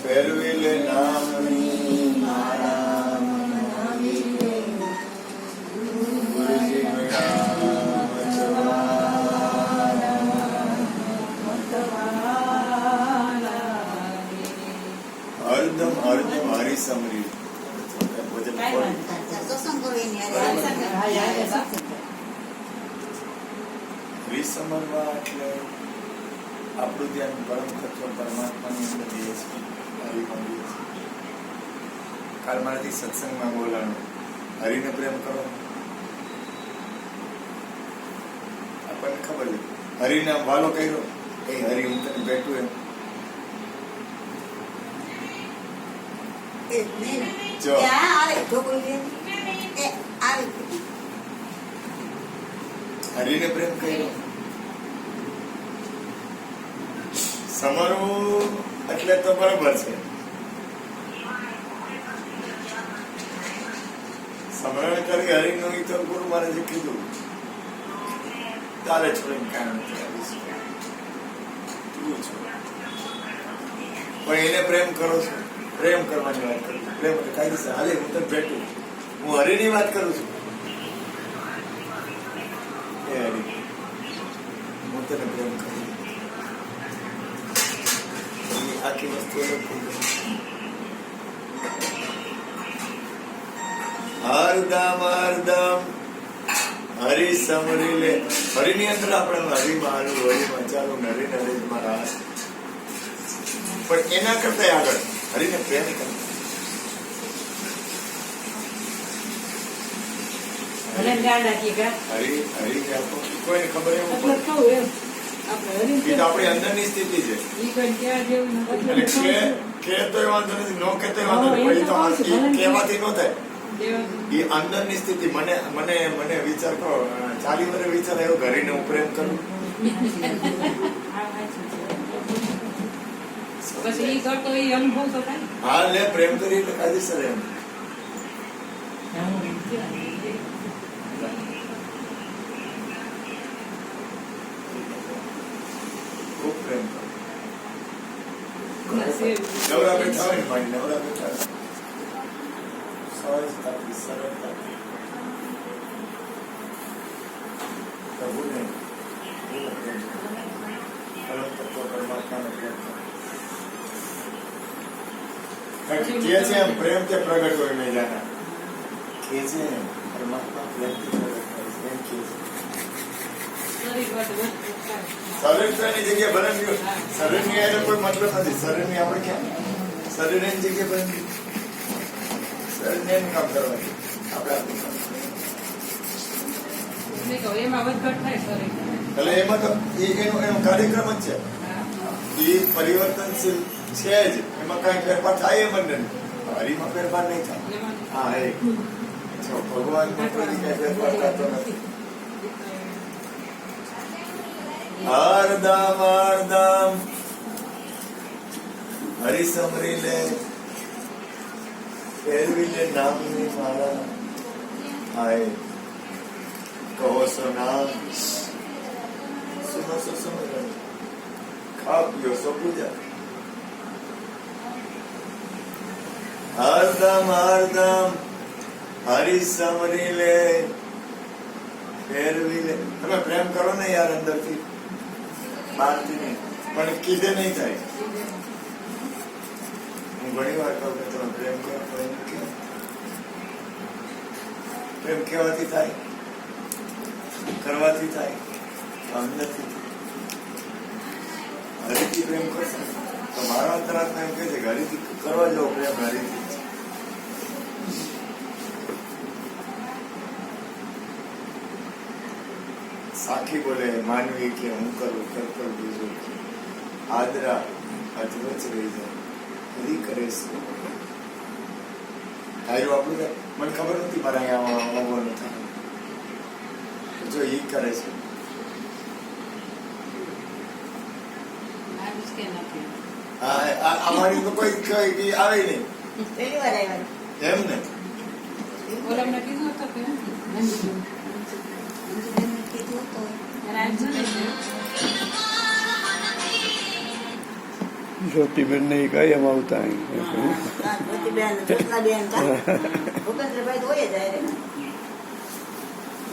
ફેરવી લે નામની માળા મનાવી લે ગુરુજી મેળા હરદમ હરદમ હરી સમરી વિસમરવા એટલે આપણું ધ્યાન પરમ તત્વ પરમાત્માની અંદર દઈએ છીએ, હરિમાં દઈએ છીએ. કાલ મારાથી સત્સંગમાં બોલાણું, હરિને પ્રેમ કરો. આપણને ખબર છે, હરિને વાલો કર્યો, એ હરિ હું તને બેઠું એમ હરિને પ્રેમ કર્યો. સમરવું એટલે તો બરોબર છે, સમરણ કરી હરિનું તો ગુરુ મહારાજે કીધું તારે છોડીને કામ નથી, પણ એને પ્રેમ કરો છો. પ્રેમ કરવાની વાત કરું, પ્રેમ કાયદેસર હાલે હું તને ભેટું, હું હરિની વાત કરું છું. એ હરિ હું તને પ્રેમ કરું, આખી વસ્તુ હરદમ હરદમ હરિ સમરી લે. હરિની અંદર આપણે હરિમાં હાલું, હરિમાં ચાલુ, હરિને હરિમાં રાહ. પણ એના કરતા આગળ હરિને પ્રેમ કરો. કોઈને ખબર એવું આપણી અંદરની સ્થિતિ છે. કે તો વાંધો નથી, નો કે તો વાંધો નથી, કહેવાથી નો થાય. એ અંદરની સ્થિતિ. મને મને મને વિચાર કરો, 40 વર્ષ વિચાર આવ્યો ઘરીને હું પ્રેમ કરું. હા લે પ્રેમ કરી એટલે કાયદેસર એમ. ખૂબ પ્રેમ કરો. નવરા બેઠા હોય ને ભાઈ, નવરા બેઠા સહજતાથી સરળતાથી પ્રભુને પરમ તત્વ પરમાત્માને પ્રેમ કરો. કે છે એમ પ્રેમ તે પ્રગટ હોય નહીં જાના, કે છે એમ પરમાત્મા પ્રેમથી પ્રગટ થાય છે એમ કે છે. શરીરની જગ્યાએ ભલે શરીરની એને કોઈ મતલબ નથી. શરીરની આપણે ક્યાં શરીરની જગ્યાએ ભલે શરીરને એમ કામ કરવાનું આપણે એટલે એમાં તો એનો કાર્યક્રમ જ છે. એ પરિવર્તનશીલ છે જ, એમાં કઈ ફેરફાર થાય એમ નહીં. હરિમાં ફેરફાર નહીં થાય. હા એ ભગવાન કઈ ફેરફાર થતો નથી. હરદમ હરદમ હરિ સમરી લે, ફેરવી લે નામની માળા. હાય કહો સો નામ, સુનો સો સમરણ, ખા પીઓ સો પૂજા. હરદમ હરદમ હરિ સમરી લે, ફેરવી લે. તમે પ્રેમ કરો ને યાર, અંદરથી બહારથી નહીં, પણ કીધે નહીં થાય. હું ઘણી વાર કહું કે તમે પ્રેમ કરો, પ્રેમ કેવાથી થાય, કરવાથી થાય, અંદરથી. હરિથી પ્રેમ કરશે તો મારા અંતરાત્મા એમ કહે છે કે હરિથી કરવા જાઓ પ્રેમ, હરિથી. સાખી બોલે માનવી કે હું કરું કરતો બીજું, આદરા અજવચ રહી જાય, હરી કરે છે. તારું આપણું મને ખબર નથી મારા અહીંયા આવવાનું થાય, જો એ કરે છે. અમારી તો કોઈ આવે નહીં એમ ને. જ્યોતિબેન ને કાયમ આવતા અહીં. જ્યોતિબેન, જ્યોત્નાબેન, ભૂપેન્દ્રભાઈ તો હોય જ હારે.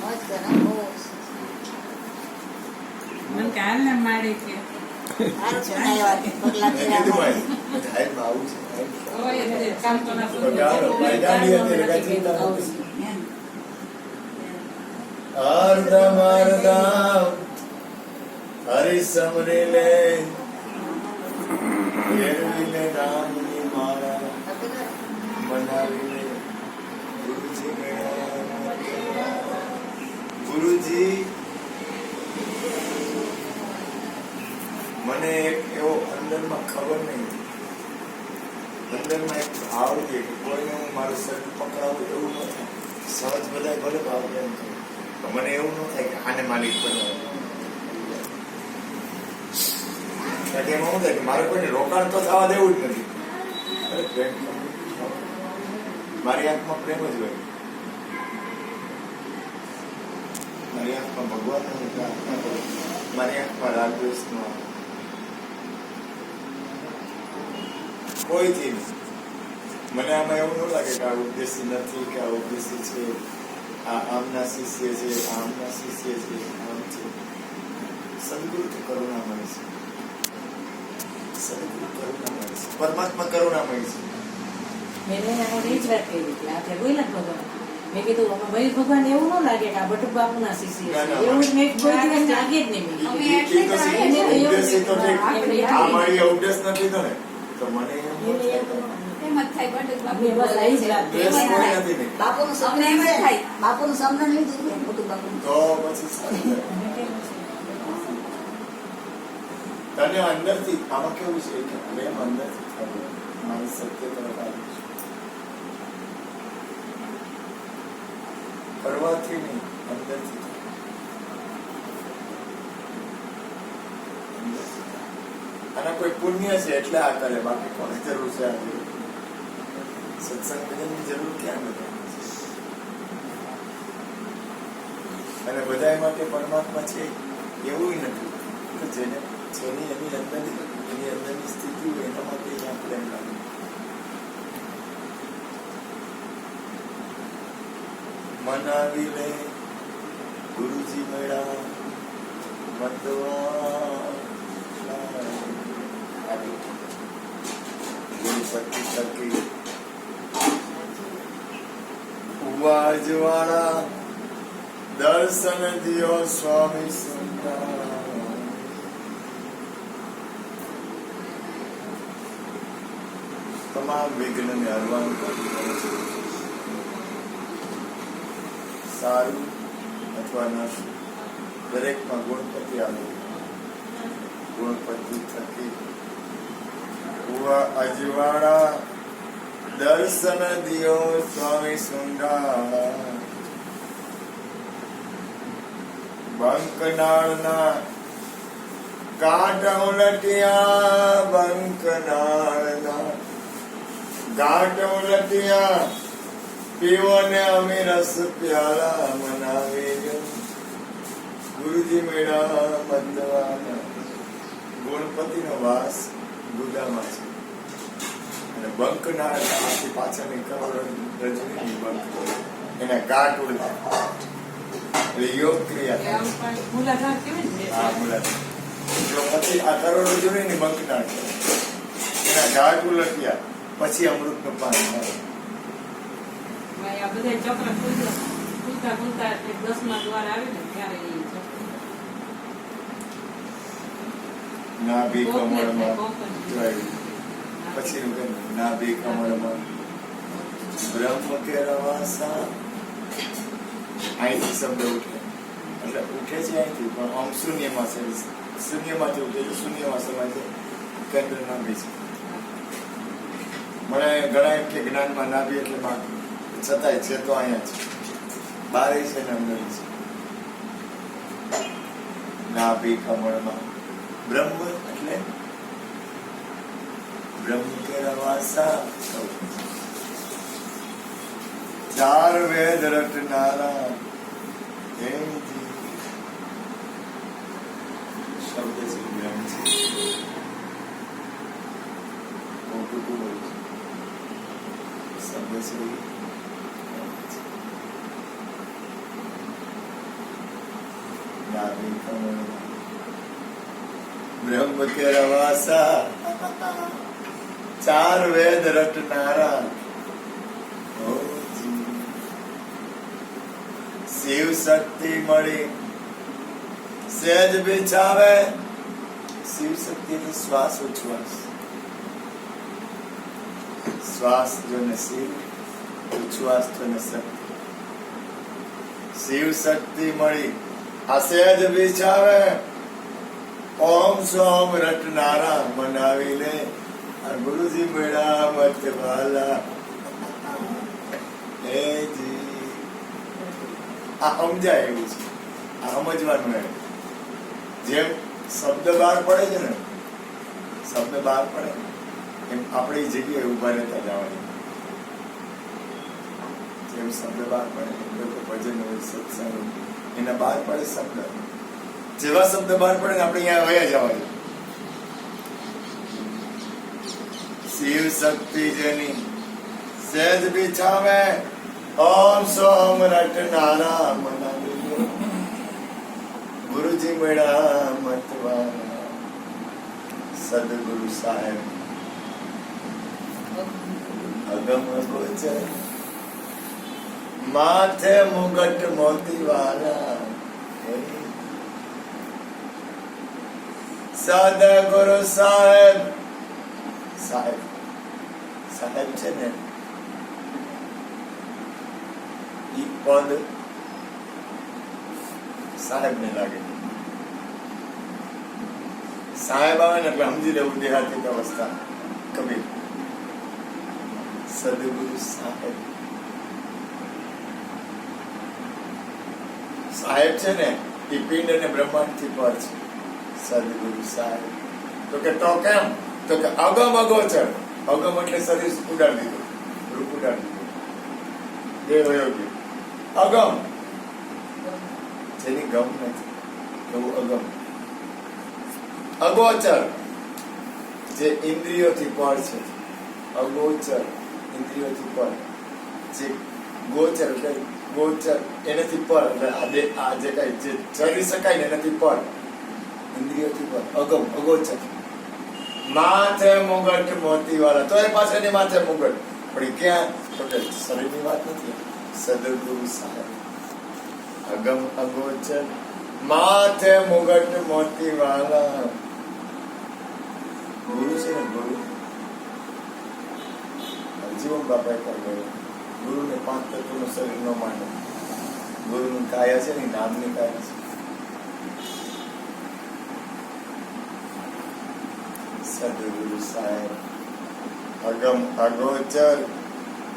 મોજ કરે, બહુ મને કે હાલ ને માડી કે સારું છે ને આવ્યા, પગલાં મેં ફેરા કીધું મારી. ભાઈ ટાઈમ આવું છે હોય જ કામ તો ના તો ચાલો, ભાઈ દાંડી હતી એટલે કાંઈ ચિંતા નથી. અર્ધમ અર્ધમ હરી સમરી લે ફેરવી લે રામની માળા બનાવી લે ગુરુજી મેળા. ગુરુજી મને એક એવો અંદરમાં ખબર નહીં, અંદરમાં એક ભાવ છે કે કોઈને હું મારું શરીર પકડાવું એવું ન થાય. સહજ બધા ભલે ભાવ એમ થાય, પણ મને એવું ન થાય કે આને માલિક બનાવે. એટલે એમાં શું થાય કે મારે કોઈને રોકાણ તો થવા દેવું જ નથી. અરે પ્રેમ, મારી આંખમાં પ્રેમ જ હોય, મારી આંખમાં ભગવાનની પ્રાર્થના કરું, મારી આંખમાં રાગ દ્વેષ ન આવે. કોઈથી નહીં. મને આમાં એવું ન લાગે કે આ ઉદ્દેશી નથી કે આ ઉદ્દેશી છે, આ આમના શિષ્ય છે, આમના શિષ્ય છે, આમ છે. સદગુરુ તો કરુણામય છે, સદગુરુ કરુણામય છે, પરમાત્મા કરુણામય છે. મેં એને એ જ વાત કરી કે આપણે બોલ્યા ને ભગવાન, મેં કીધું અમે ભાઈ ભગવાન એવું ન લાગે કે આ બટુક બાપુના શિષ્ય છે, એવું મેં કોઈ દિવસ લાગે જ નહીં. મેં અમે કીધું. એટલે તો ઉદ્દેશી તો ઠીક. આપણે આ મારી ઉદ્દેશ નથી તો ને, તો મને એમ ન થાય. એમ જ થાય બટુક બાપુ. અમે બસ આવી જ વાત કરી. દ્વેષ કોઈ નથી ને. બાપુનું અમને સપનું એમ જ થાય. થાય. બાપુનું સપનું નહીં જોઈએ, મોટું બાપુનું. તો પછી સારું થાય. તને અંદરથી આમાં કેવું છે કે પ્રેમ અંદરથી થયો, મારી સત્ય તરફ આવી છે. કરવાથી નહીં, અંદરથી થયો. અંદરથી થયો. આના કોઈ પુણ્ય છે એટલે આ કરે, બાકી કોને જરૂર છે આ જરૂર? સત્સંગ ભજનની જરૂર ક્યાં નથી. અને બધા માટે પરમાત્મા છે એવું નથી કે જેને જેની એની અંદરની સ્થિતિ હોય એના માટે અહીંયા પ્રેમ લાગે. મનાવી લે ગુરુજી મેળા ગુરુપતિ થકી વાજવાળા દર્શન દિયો સ્વામી સુંદર. તમામ વિઘ્નને હરવાનું કામ છે. સારું અથવા નશું દરેકમાં ગુણપતિ આવે. ગુણપતિ થકી અજવાળા દર્શન દિયો સ્વામી સુંદર. બંકનાળના કાંઠ ઉલટિયા, બંકનાળના કાંઠ ઉલટિયા, પીવો ને અમે રસ પ્યાલા મનાવી. ગુરુજી મેળા બંધવાના. ગુણપતિનો વાસ ગુદામાં છે અને બંકનાળ આથી પાછળની કરોડરજની બંક એના ગાંઠ ઉલટા એટલે યોગ ક્રિયા આમ પણ મૂલાધાર કેવી ને આ મુલાકાત. જો પછી આ કરોડરજની ની બંકનાળ છે, એના ગાંઠ ઉલટ્યા પછી અમૃતનું પાન મળે. આ બધા ચક્ર ખુલતા ખુલતા 10મા દ્વાર આવે ને ત્યારે એ ચક્ર નાભી કમળમાં કોકણ. જોયું. પછી નાભી કમળમાં બ્રહ્મ કે રવાસા. અહીંથી શબ્દ ઉઠે એટલે ઉઠે છે અહીંથી, પણ આમ શૂન્યમાં છે, શૂન્યમાંથી ઉઠે છે, શૂન્યમાં સમાય છે. કેન્દ્ર નાભી છે. મને ઘણા એમ કે જ્ઞાનમાં નાભી એટલે બાકી, છતાંય છે તો અહીંયા છે, બારે છે ને અંદર છે. નાભી કમળમાં બ્રહ્મ એટલે બ્રહ્મ કે રવાસા. ચાર વેદ રટનારા એમથી શબ્દ છે બ્રહ્મ છે. ટૂંકું બોલું છું. સર્વશ્રી બ્રહ્મ કેરા વાસા ચાર વેદ રટનારા શિવ શક્તિ મળી સહેજ બિછાવે. શિવ શક્તિ એટલે શ્વાસ ઉચ્છ્વાસ. શ્વાસ જોને શિવ, ઉચ્છ્વાસ જોને શક્તિ. શિવ શક્તિ મળી આ સહેજ બિછાવે. ઓમ સોમ રટનારા મનાવી લે. આ ગુરુજી મેળા મત વાલા હે જી. આ સમજાય એવું છે, આ સમજવાનું એમ. જેમ શબ્દ બહાર પડે છે ને, શબ્દ બહાર પડે એમ આપણી જગ્યાએ ઉભા રહેતા જવાની. જેમ શબ્દ બહાર પડે ભજન હોય, સત્સંગ હોય, એના બહાર પડે શબ્દ. જેવા શબ્દ બહાર પડે ને આપણે અહીંયા વયા જવાનું. શિવ શક્તિ જેની સહેજ બિછાવે. ઓમ સોમ રટનારા મનાવી. ગુરુજી મેળા મતવાના સદગુરુ સાહેબ અગમ ગોચર માથે મુગટ મોતી વાલા. સદગુરુ સાહેબ. સાહેબ સાહેબ છે ને ઈ પદ સાહેબ ને લાગે. સાહેબ આવે ને એટલે સમજી લેવું દેહાતી અવસ્થા. કબીર સદગુરુ સાહેબ. સાહેબ છે ને એ પિંડ અને બ્રહ્માંડ થી પર છે. સદગુરુ સાહેબ તો કે તો કેમ? તો કે અગમ અગોચર. અગમ એટલે શરીર ઉડાડી દીધું, રૂપ ઉડાડી દીધું, દેહ વયો ગયો. અગમ જેની ગમ નથી એવું અગમ. અગોચર જે ઇન્દ્રિયોથી પર છે. અગોચર ઇન્દ્રિયોથી પર. જે ગોચર એટલે ગોચર એનાથી પર એટલે આ જે કઈ જે ચરી શકાય ને એનાથી પર, ઇન્દ્રિયોથી પર. અગમ અગોચર. માથે મુગટ મોતી વાળા. તો એ પાસે એની માથે મુગટ પણ ક્યાં? તો કે શરીરની વાત નથી. સદગુરુ સાહેબ અગમ અગોચર માથે મુગટ મોતી વાલા. ગુરુ છે ને ગુરુ. જીવન બાપા કહ્યું ગુરુને 5 તત્વનું શરીર ન માને. ગુરુની કાયા છે ને નામની કાયા છે. સદગુરુ સાહેબ અગમ અગોચર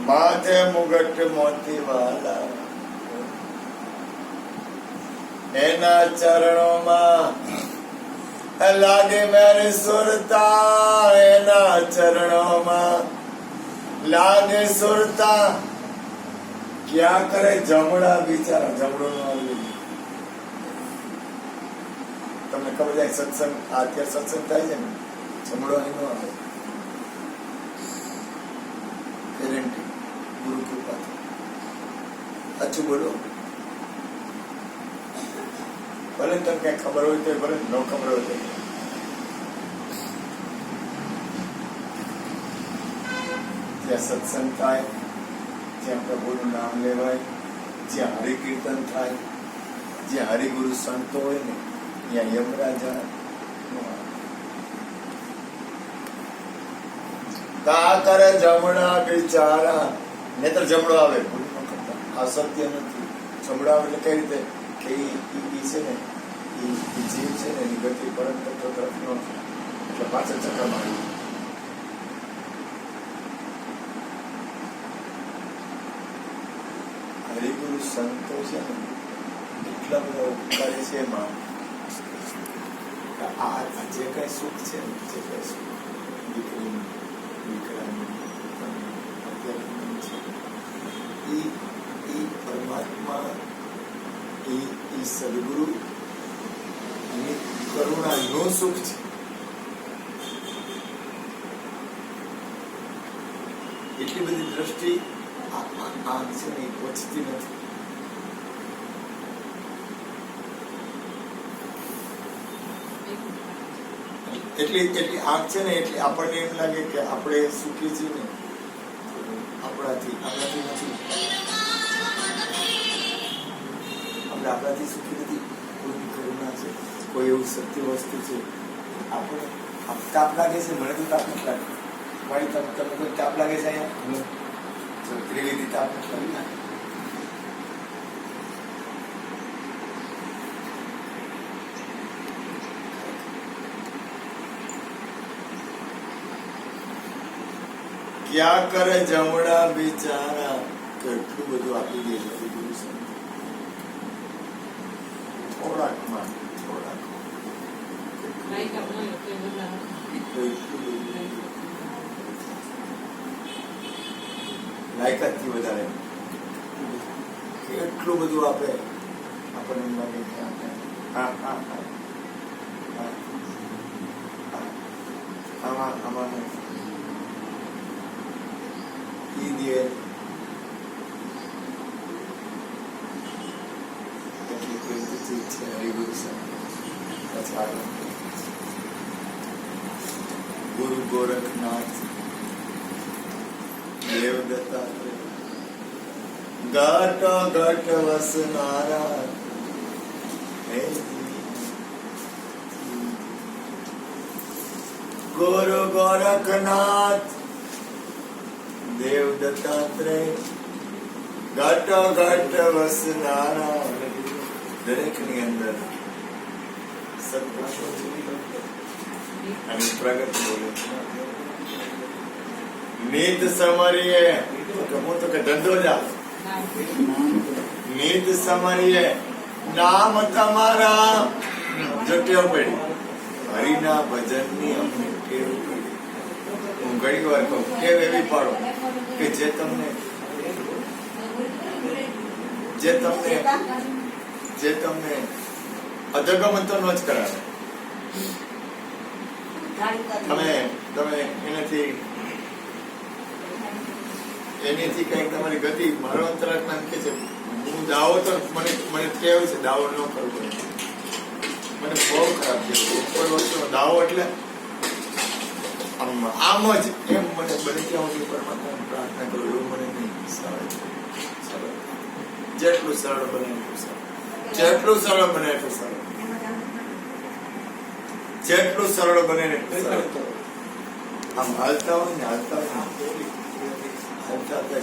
માથે મુગટ મોતી વાલા. એના ચરણોમાં લાગે મેરી સુરતા. એના ચરણોમાં લાગે સુરતા. ક્યાં કરે જમણા બિચારા. જમણો નો આવે. તમને ખબર જાય સત્સંગ અત્યારે સત્સંગ થાય છે ને, જમણો અહીં નો આવે. ગેરંટી ગુરુ કૃપા. સાચું બોલો. ભલે તમને કઈ ખબર હોય તો ભલે ન ખબર હોય તો. જ્યાં સત્સંગ થાય, જ્યાં પ્રભુનું નામ લેવાય, જ્યાં હરિકીર્તન થાય, જ્યાં હરિગુરુ સંતો હોય ને ત્યાં યમરાજા કા કરે જમણા બિચારા. નેત્ર જમણો આવે. આ સત્ય નથી. જમણો આવે એટલે કઈ રીતે કે ઈ છે ને ઈ જીવ છે ને એની ગતિ પરમ તત્વ તરફ નો એટલે પાછળ ચક્કર મારી. હરિગુરુ સંતો છે ને એટલા બધા ઉપકારે છે એમાં. આ જે કઈ સુખ છે ને, જે કઈ સુખ દીકરીનું દીકરાનું અત્યારે છે એ પરમાત્મા એ સદગુરુ એની કરુણા નો સુખ છે. એટલી બધી દ્રષ્ટિ આંખ છે ને એ પહોંચતી નથી. એટલી આંખ છે ને એટલે આપણને એમ લાગે કે આપણે સુખી છીએ ને આપણાથી નથી. આપણે આપણાથી સુખી નથી. કોઈની કરુણા છે, કોઈ એવું સત્ય વસ્તુ છે. આપણે તાપ લાગે છે, મને તો તાપ નથી લાગે. મારી તમે કોઈ તાપ લાગે છે અહીંયા ત્રિવેદી તાપ નથી લાગે. ક્યાં કરે જમણા બિચારા, કેટલું બધું આપી દે છે થોડાકમાં લાયકાતથી વધારે એટલું બધું આપે આપણને એમ લાગે કે આમાં ઈ દે એટલી કોઈ ચીજ છે હરિગુરુ પછી આગળ ગુરુ ગોરખનાથ દેવ દત્તાત્રેય ઘટ ઘટ વસનારા ગુરુ ગોરખનાથ દેવ દત્તાત્રેય ઘટ ઘટ વસનારા. દરેક ની અંદર સત્પુરુષો અને પ્રગટ બોલે નીત સમરીએ હું તો કે ધંધો જા નીત સમરીએ નામ તમારા જટ્યો પડી હરિના ભજનની અમને ટેવ પડી. હું ઘણી વાર કહું ટેવ એવી પાડો કે જે તમને અધગમન તો ન જ કરાવે. તમે એનાથી કઈક તમારી ગતિ મારો અંતરાત્મા એમ કે છે હું દાવો તો મને ટેવ છે દાવો ન કરવો. મને બહુ ખરાબ છે કોઈ વસ્તુનો દાવો એટલે આમ જ એમ મને બને ત્યાં હું પરમાત્માને પ્રાર્થના કરું એવું મને નહીં. સરળ જેટલું સરળ બને એટલું સરળ, જેટલું સરળ બને એટલું સરળ, જેટલું સરળ બને એટલું સરળ. આમ હાલતા હોય ને હાલતા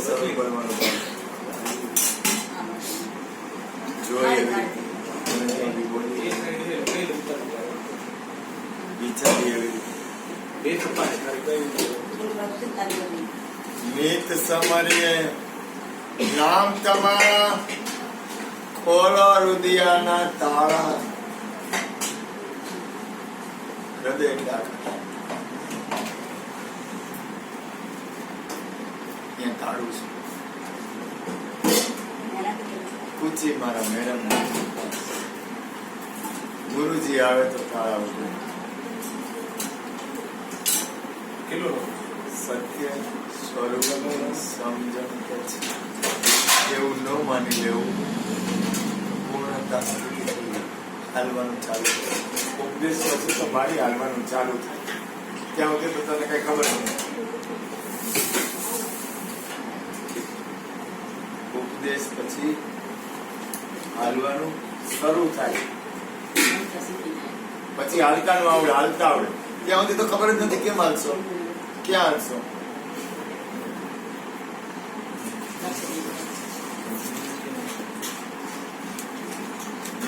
સરળ બનવાનું જોઈએ વિચારી એવી નીત સમરીએ નામ તમારા ખોલો રુદિયાના તાળા. હૃદય તાળું છે પૂછી મારા મેડમ ગુરુજી આવે તો તાળા ઉઠે. સત્ય સ્વરૂપ સમજણ પછી એવું ન માની લેવું. પૂર્ણતા સુધી હાલવાનું ચાલુ કરે. ઉપદેશ પછી તો મારી હાલવાનું ચાલુ થાય ત્યાં સુધી તો તને કઈ ખબર નહીં. ઉપદેશ પછી હાલવાનું શરૂ થાય પછી હાલતાનું આવડે હાલતા આવડે ત્યાં સુધી તો ખબર જ નથી કેમ હાલશો ક્યાં હાલશો.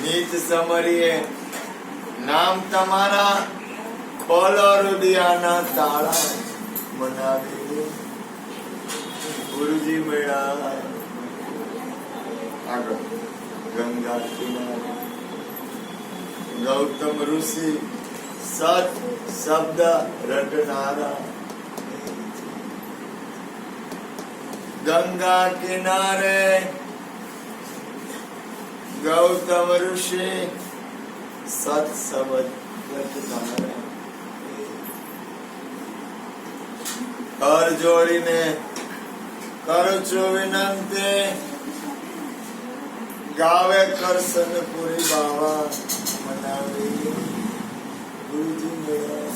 નીચ સમરીએ નામ તમારા ખોલો રુદિયાના તાળા. મનાવી ગુરુજી મળ્યા આગળ ગંગા કિનારે ગૌતમ ઋષિ સત શબ્દ રટનારા. ગંગા કિનારે ગૌતમ ઋષિ સત શબ્દ રટનારા. કર જોડીને કરું છું વિનંતી ગાવે કરશન પૂરી બાવા મનાવી ગુરુજી મેળા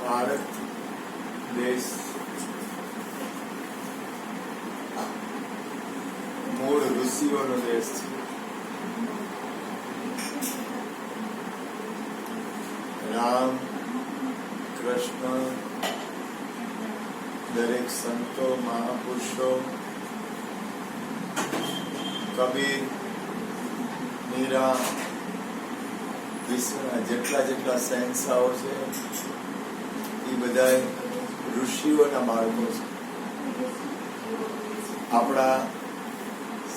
ભારત દેશ મૂળ ઋષિઓનો દેશ છે. રામ કૃષ્ણ દરેક સંતો મહાપુરુષો કબીર મીરા વિશ્વના જેટલા શહેનશાહો છે એ બધા ઋષિઓના બાળકો છે. આપણા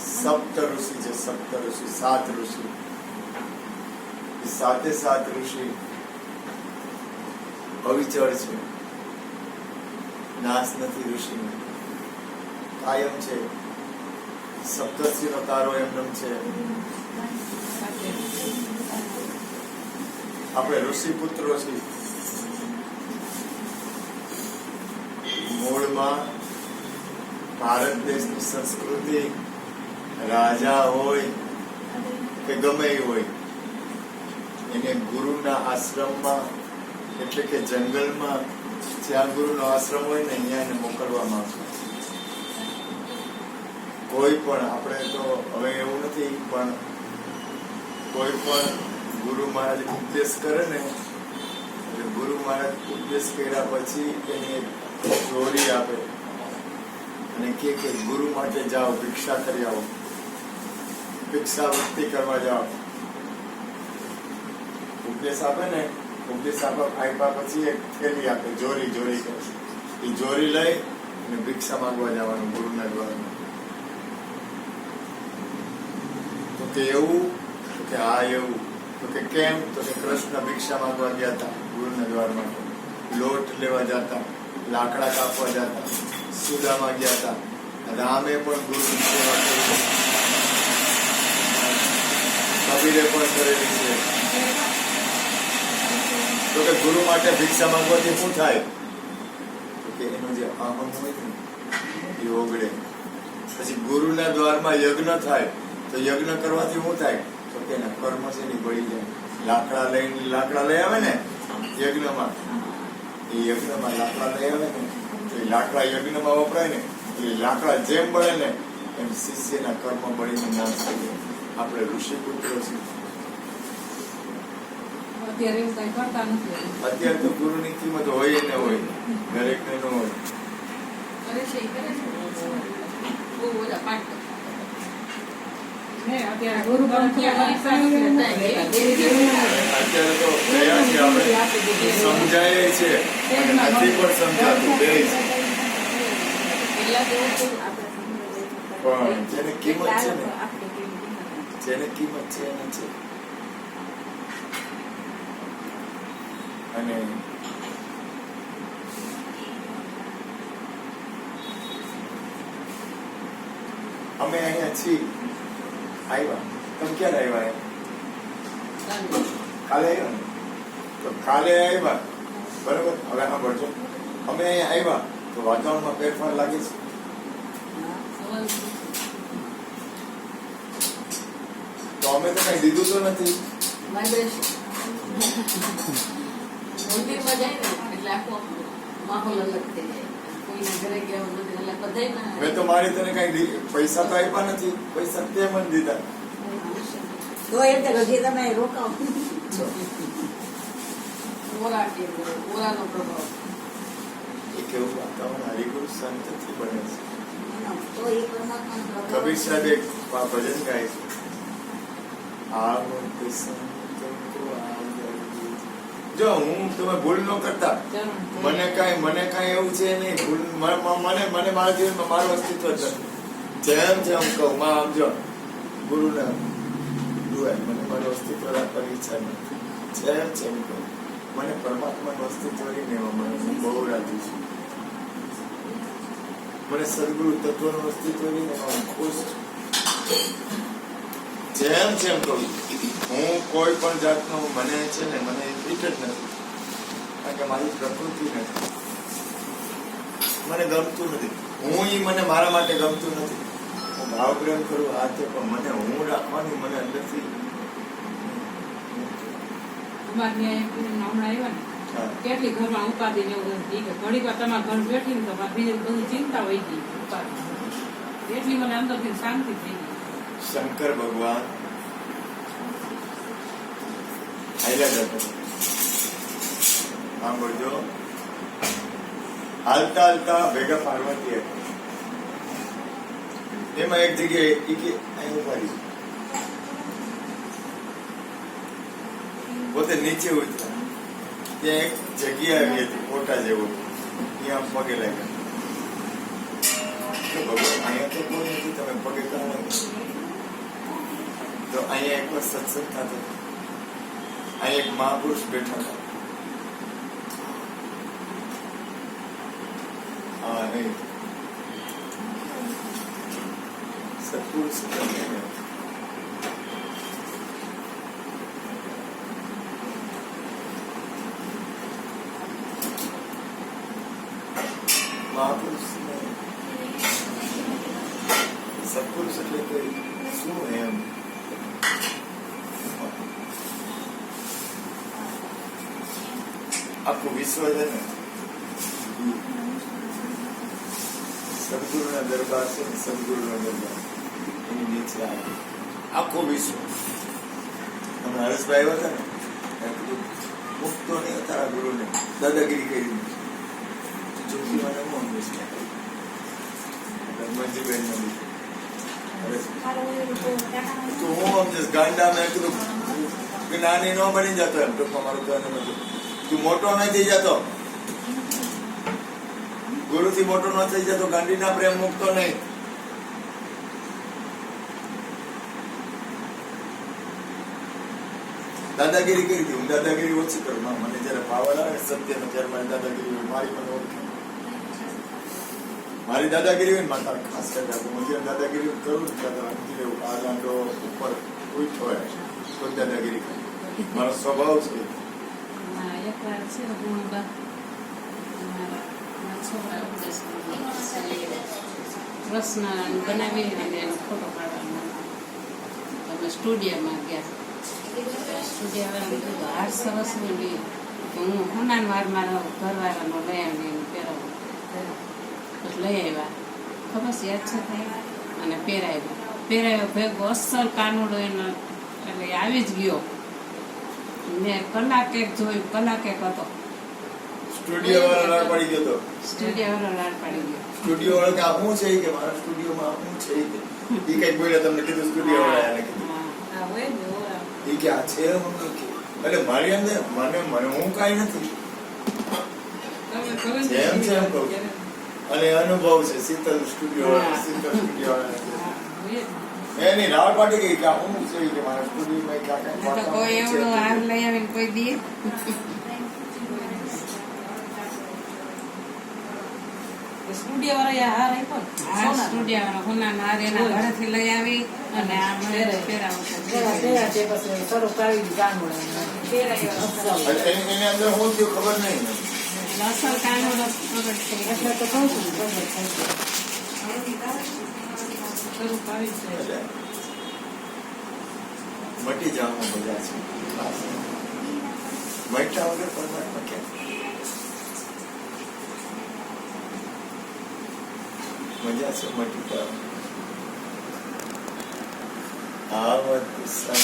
સપ્ત ઋષિ છે, સપ્ત ઋષિ, 7 ઋષિ. એ 7 ઋષિ અવિચળ છે, નાશ નથી ઋષિનો, કાયમ છે. સપ્તર્ષિનો તારો એમનેમ છે. આપણે ઋષિ પુત્રો છીએ. મૂળમાં ભારત દેશની સંસ્કૃતિ રાજા હોય કે ગમે એ હોય એને ગુરુના આશ્રમમાં એટલે કે જંગલમાં જ્યાં ગુરુનો આશ્રમ હોય ને અહીંયા એને મોકલવામાં આવશે. કોઈ પણ આપણે તો હવે એવું નથી, પણ કોઈ પણ ગુરુ મહારાજ ઉપદેશ કરે ને એટલે ગુરુ મહારાજ ઉપદેશ કર્યા પછી એની જોડી આપે અને કે ગુરુ માટે જાઓ, ભિક્ષા કરી આવો, ભિક્ષાવૃત્તિ કરવા જાઓ. ઉપદેશ આપે ને, ઉપદેશ આપ્યા પછી એક થેલી આપે, જોરી કરે. એ જોરી લઈ અને ભિક્ષા માંગવા જવાનું ગુરુના દ્વારમાં. તો કે એવું, તો કે હા એવું. તો કે કેમ? તો કે કૃષ્ણ ભિક્ષા માંગવા ગયા હતા ગુરુના દ્વારમાં, લોટ લેવા જતા, લાકડા કાપવા જતા, સુદામા ગયા હતા. રામે પણ ગુરુની સેવા કરી, કબીરે પણ કરેલી છે. તો કે ગુરુ માટે ભિક્ષા માંગવાથી શું થાય? તો કે એનો જે અહમ હોય ને એ ઓગળે. પછી ગુરુના દ્વારમાં યજ્ઞ થાય તો યજ્ઞ કરવાથી શું થાય? તો કે એના કર્મ છે ને બળી જાય. લાકડા લઈ આવે ને યજ્ઞમાં, એ યજ્ઞમાં લાકડા લઈ આવે ને તો એ લાકડા યજ્ઞમાં વપરાય ને, એ લાકડા જેમ બળે ને એમ શિષ્યના કર્મ બળીને નાશ થઈ જાય. આપણે ઋષિ પુત્રો છીએ. અત્યારે એવું કઈ કરતા નથી. અત્યારે તો ગુરુની કિંમત હોય ને હોય, દરેક ને ન હોય. કરે છે બહુ બધા પાઠ અત્યારે ગુરુ પરીક્ષા અત્યારે તો ગયા છે આપણે, સમજાય છે અને નથી પણ સમજાતું બે છે. પણ જેને કિંમત છે ને, જેને કિંમત છે એને છે. અને અમે અહીંયા છીએ, આવ્યા. તમે ક્યારે આવ્યા? કાલે આવ્યા ને? તો કાલે આવ્યા બરોબર. હવે સાંભળજો, અમે અહીંયા આવ્યા તો વાતાવરણમાં ફેરફાર લાગે છે. તો અમે તો કઈ દીધું તો નથી. મંદિરમાં જાય ને એટલે આખો માહોલ અલગ થઈ જાય. કોઈના ઘરે ગયા હોય એટલે બધાયમાં મેં તો મારી તને કઈ પૈસા તો આપ્યા નથી, પૈસા તે મને દીધા. તો એમ કે હજી તમે રોકાવ. ઓરાનો પ્રભાવ. એ કેવું વાતાવરણ હરિગુરુ સંતથી બને છે. તો એ પરમાત્માનો પ્રભાવ. કબીર સાહેબ એક ભજન ગાય છે, આવો તે સંત કો આગળ. જો હું તમે ભૂલ ન કરતા, મને કઈ એવું છે નહીં. ભૂલ મને મારા જીવનમાં મારું અસ્તિત્વ જ નથી. જેમ જેમ કહું માં આમ જો ગુરુને દુઆ, મને મારું અસ્તિત્વ રાખવાની ઈચ્છા નથી. જેમ જેમ કહું મને પરમાત્માનું અસ્તિત્વ રહીને મને હું બહુ રાજી છું. મને સદગુરુ તત્વનું અસ્તિત્વ રહીને હું ખુશ છું. જેમ જેમ કહું હું કોઈ પણ જાતનો મને છે ને મને ફિટ જ નથી. કારણ કે મારી પ્રકૃતિ નથી, મને ગમતું નથી. હું ઈ મને મારા માટે ગમતું નથી. હું ભાવ પ્રેમ કરું હાથે, પણ મને હું રાખવાનું મને અંદરથી અમારે ત્યાં એક હમણાં આવ્યા ને હા. કેટલી ઘરમાં ઉપાધિ ને એવું હતું. ઈ કે ઘડીક વાર તમારા ઘર બેઠી ને તો મારે બીજી બધી ચિંતા વહી ગઈ ઉપાધિ. એટલી મને અંદરથી શાંતિ થઈ ગઈ. શંકર ભગવાન હાલ્યા જતા સાંભળજો, હાલતા હાલતા ભેગા પાર્વતી હતા. એમાં એક જગ્યાએ ઈ કે અહીં ઉભા રહી. પોતે નીચે ઉતર્યા. ત્યાં એક જગ્યા આવી હતી કોટા જેવું, ત્યાં પગે લાગ્યા. કે ભગવાન અહીંયા તો કોઈ નથી, તમે પગે કાં લાગ્યા? તો અહીંયા એક વાર સત્સંગ થતો, અહીંયા એક મહાપુરુષ બેઠા હતા. હા નહીં, સત્પુરુષ હતા. મહાપુરુષ સત્પુરુષ એટલે કે શું એમ? આખું વિશ્વ છે ને સદગુરુના દરબાર છે ને, સદગુરુના દરબાર એની નીચે આવે આખું વિશ્વ. અમે હરેશભાઈ આવ્યા હતા ને, મેં કીધું મુક્તો નહીં તારા ગુરુને દાદાગીરી કરી જોશીમાને હું મંજીબેન તો હું સમજીશ ગાંડા. મેં કીધું જ્ઞાની ન બની જતો એમ ટૂંકમાં મારું કહેવાનું હતું. તું મોટો ન થઈ જતો, ગુરુથી મોટો ન થઈ જતો, ગાંધીના પ્રેમ મુકતો નહીં. દાદાગીરી કરી હતી. હું દાદાગીરી ઓછી કરું. મને જયારે પાવર આવે સત્યનો, ત્યારે મારી દાદાગીરી હોય. મારી મને ઓળખે, મારી દાદાગીરી હોય ને માતા ખાસ કરતા હું જયારે દાદાગીરી કરું ને ત્યારે આ દાંડો ઉપર ઉઠો હોય તો દાદાગીરી કરું. મારો સ્વભાવ છે. એકવાર છે ને હું મારા છોકરા ઉપદેશ પ્રશ્ન બનાવી અને એનો ફોટો પાડવાનો. અમે સ્ટુડિયોમાં ગયા. સ્ટુડિયોવાળાને કીધું હાર સરસ નહીં કે હું હોનાન વાર મારા ઘરવાળાનો લઈ આવીને પહેરાવું. લઈ આવ્યા, ખબર છે યાદ છે થાય, અને પહેરાવ્યો ભેગો અસલ કાનુડો એનો એટલે આવી જ ગયો. મેં કલાકે જોયું, કલાકે હતો. સ્ટુડિયો વાળો લાડ પડી ગયો તો. સ્ટુડિયો વાળો લાડ પડી ગયો. સ્ટુડિયો વાળો કે આ શું છે કે મારા સ્ટુડિયોમાં શું છે કે ઈ કઈ બોલ્યા તમને કીધું સ્ટુડિયો વાળાને કીધું હા હોય ને ઓલા. ઈ કે આ છે હું કે એટલે મારી અંદર મને હું કાઈ નથી. તમે ખબર જેમ છે એમ કહું. અને અનુભવ છે શીતલ સ્ટુડિયો વાળા, શીતલ સ્ટુડિયો વાળા એની રાડ પાડી ગઈ કે આ શું છે કે મારા સ્ટુડિયોમાં ક્યાં તો કોઈ એવડો હાર લઈ આવીને કોઈ દે. સ્ટુડિયો વાળા હાર આપ્યો ને? હા, સ્ટુડિયો વાળા હોનાનો હાર એના ઘરેથી લઈ આવી અને આ મને પહેરાવો. એની અંદર હું થયું ખબર નહીં. અસલ કાનુડો પ્રગટ થઈ ગયો. એટલે તો કહું છું પ્રગટ થઈ ગયો. સ્વરૂપ આવી જ જાય. એટલે મટી જવામાં મજા છે. મટ્યા વગર પરમાત્મા કેમ? મજા છે મટી જવા. આવત સંત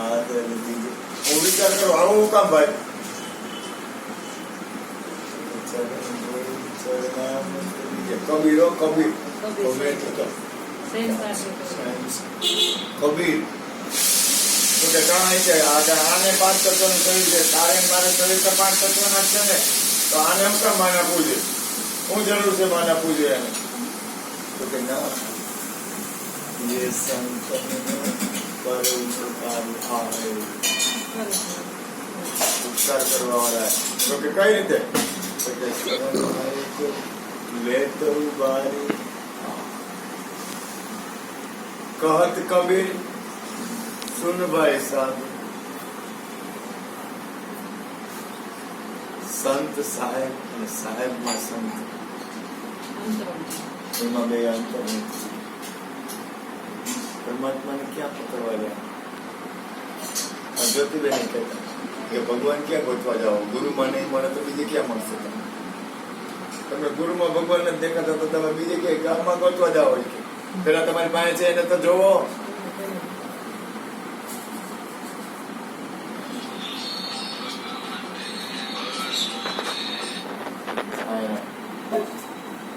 આદર દીજો. હું વિચાર કરું આવું કામ ભાઈ. કબીરો કબીર કબીર તો કે કાંઈ છે આને 5 તત્વનું શરીર છે, તારે મારે શરીર તો 5 તત્વના જ છે ને, તો આને એમ કેમ માન આપવું છે? શું જરૂર છે માન આપવું જોઈએ એને? તો કે ના, ये संकट पर ઉપકાર કરવા વાળા. તો કે કઈ રીતે? તો કે લેતો બારી કહત કબીર સુન ભાઈ સાધુ સંત સાહેબ અને સાહેબમાં સંત, એમાં બે અંતર નથી. પરમાત્માને ક્યાં પકડવા જાય? આ જ્યોતિબેન કહેતા કે ભગવાન ક્યાં ગોતવા જાઓ? ગુરુમાં નહીં મળે તો બીજે ક્યાં મળશે? તમે ગુરુમાં ભગવાન નથી દેખાતા તો તમે બીજે ક્યાંય ગામમાં ગોતવા જાઓ? પેલા તમારી પાસે છે એને તો જોવો.